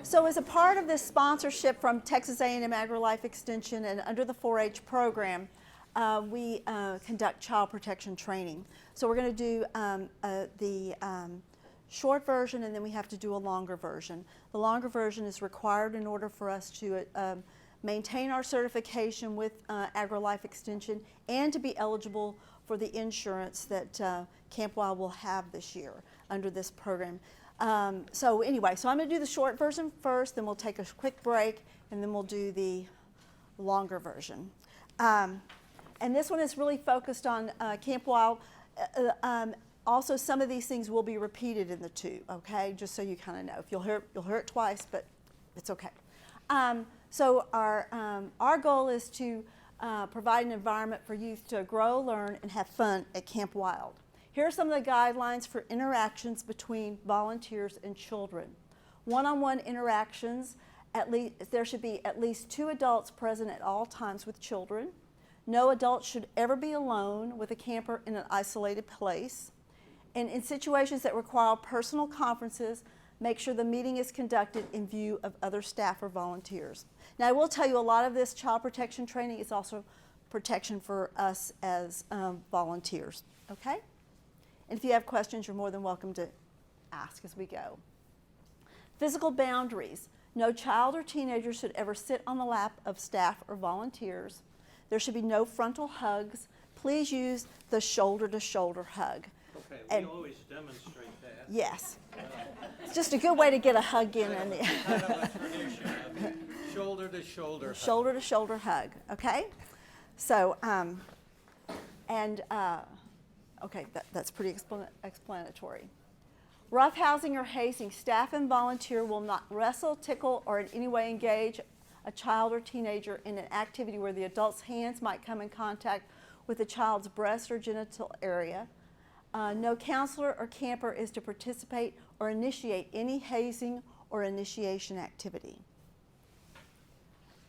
So as a part of this sponsorship from Texas A&M AgriLife Extension and under the 4-H program, we conduct child protection training. So we're going to do the short version, and then we have to do a longer version. The longer version is required in order for us to maintain our certification with AgriLife Extension and to be eligible for the insurance that Camp Wild will have this year under this program. So anyway, so I'm going to do the short version first, then we'll take a quick break, and then we'll do the longer version. And this one is really focused on Camp Wild. Also, some of these things will be repeated in the two, okay? Just so you kind of know. If you'll hear it twice, but it's okay. So our goal is to provide an environment for youth to grow, learn, and have fun at Camp Wild. Here are some of the guidelines for interactions between volunteers and children. One-on-one interactions, there should be at least 2 adults present at all times with children. No adult should ever be alone with a camper in an isolated place. And in situations that require personal conferences, make sure the meeting is conducted in view of other staff or volunteers. Now, I will tell you, a lot of this child protection training is also protection for us as volunteers, okay? And if you have questions, you're more than welcome to ask as we go. Physical boundaries. No child or teenager should ever sit on the lap of staff or volunteers. There should be no frontal hugs. Please use the shoulder-to-shoulder hug. Okay, we always demonstrate that. Yes. It's just a good way to get a hug in. Kind of a tradition of shoulder-to-shoulder hug. Shoulder-to-shoulder hug, okay? So, okay, that's pretty explanatory. Roughhousing or hazing. Staff and volunteer will not wrestle, tickle, or in any way engage a child or teenager in an activity where the adult's hands might come in contact with the child's breast or genital area. No counselor or camper is to participate or initiate any hazing or initiation activity.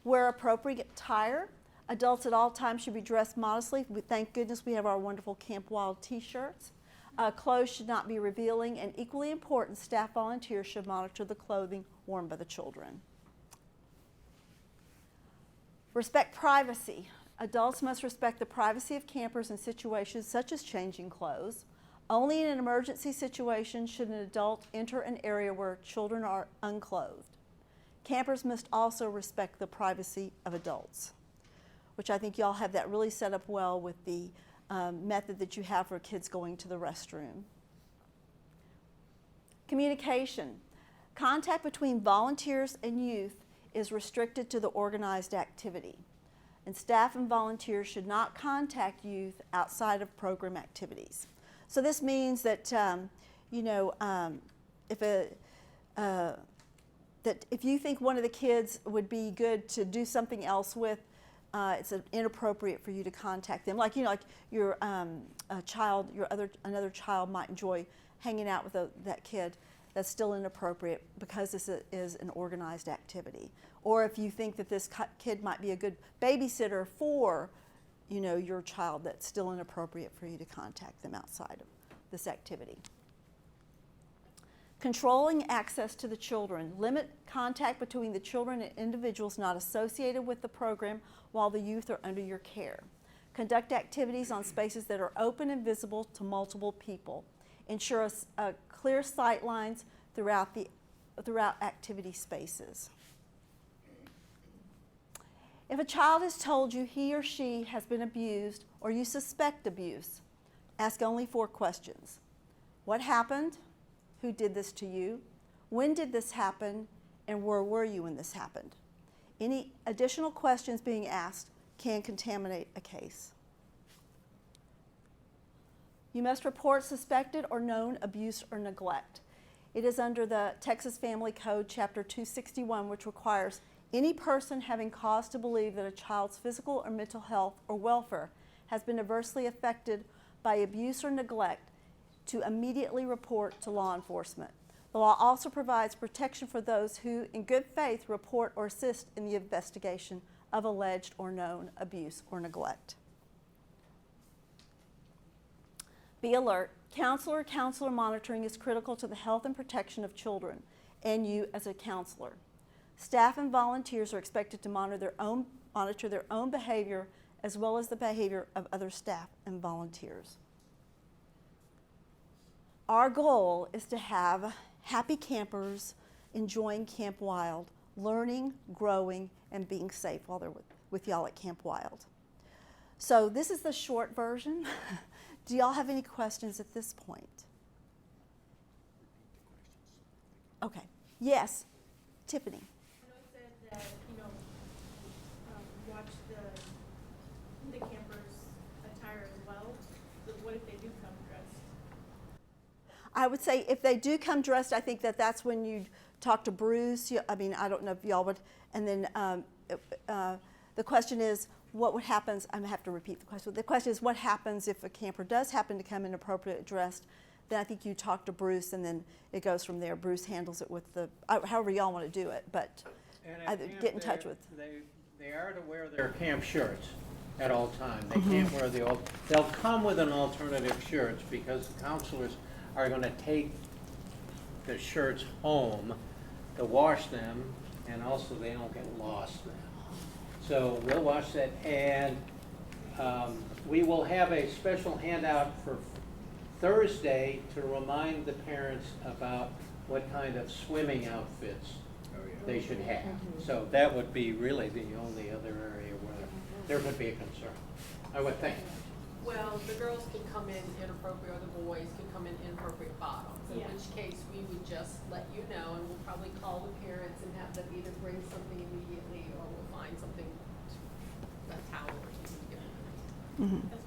Wear appropriate attire. Adults at all times should be dressed modestly. Thank goodness we have our wonderful Camp Wild t-shirts. Clothes should not be revealing, and equally important, staff volunteers should monitor the clothing worn by the children. Respect privacy. Adults must respect the privacy of campers in situations such as changing clothes. Only in an emergency situation should an adult enter an area where children are unclothed. Campers must also respect the privacy of adults, which I think y'all have that really set up well with the method that you have for kids going to the restroom. Communication. Contact between volunteers and youth is restricted to the organized activity, and staff and volunteers should not contact youth outside of program activities. So this means that, if you think one of the kids would be good to do something else with, it's inappropriate for you to contact them. Like your another child might enjoy hanging out with that kid. That's still inappropriate because this is an organized activity. Or if you think that this kid might be a good babysitter for, your child, that's still inappropriate for you to contact them outside of this activity. Controlling access to the children. Limit contact between the children and individuals not associated with the program while the youth are under your care. Conduct activities on spaces that are open and visible to multiple people. Ensure clear sight lines throughout activity spaces. If a child has told you he or she has been abused or you suspect abuse, ask only 4 questions. What happened? Who did this to you? When did this happen? And where were you when this happened? Any additional questions being asked can contaminate a case. You must report suspected or known abuse or neglect. It is under the Texas Family Code, Chapter 261, which requires any person having cause to believe that a child's physical or mental health or welfare has been adversely affected by abuse or neglect to immediately report to law enforcement. The law also provides protection for those who, in good faith, report or assist in the investigation of alleged or known abuse or neglect. Be alert. Counselor monitoring is critical to the health and protection of children. and you as a counselor. Staff and volunteers are expected to monitor their own behavior as well as the behavior of other staff and volunteers. Our goal is to have happy campers enjoying Camp Wild, learning, growing, and being safe while they're with y'all at Camp Wild. So this is the short version. Do y'all have any questions at this point? Okay. Yes, Tiffany. I know it said that, watch the campers' attire as well, but what if they do come dressed? I would say if they do come dressed, I think that's when you talk to Bruce. I mean, I don't know if y'all would. And then the question is, what would happen? I'm going to have to repeat the question. The question is, what happens if a camper does happen to come inappropriately dressed? Then I think you talk to Bruce, and then it goes from there. Bruce handles it with however y'all want to do it, but And at either camp, get in touch with. They are to wear their camp shirts at all times. They can't wear they'll come with an alternative shirts because the counselors are gonna take the shirts home to wash them, and also they don't get lost then. So we'll wash that, and we will have a special handout for Thursday to remind the parents about what kind of swimming outfits they should have. So that would be really the only other area where there would be a concern, I would think. Well, the girls could come in inappropriate, or the boys could come in inappropriate bottoms, in Yeah. which case we would just let you know, and we'll probably call the parents and have them either bring something immediately, or we'll find something, a towel or something to give them. Mhm. As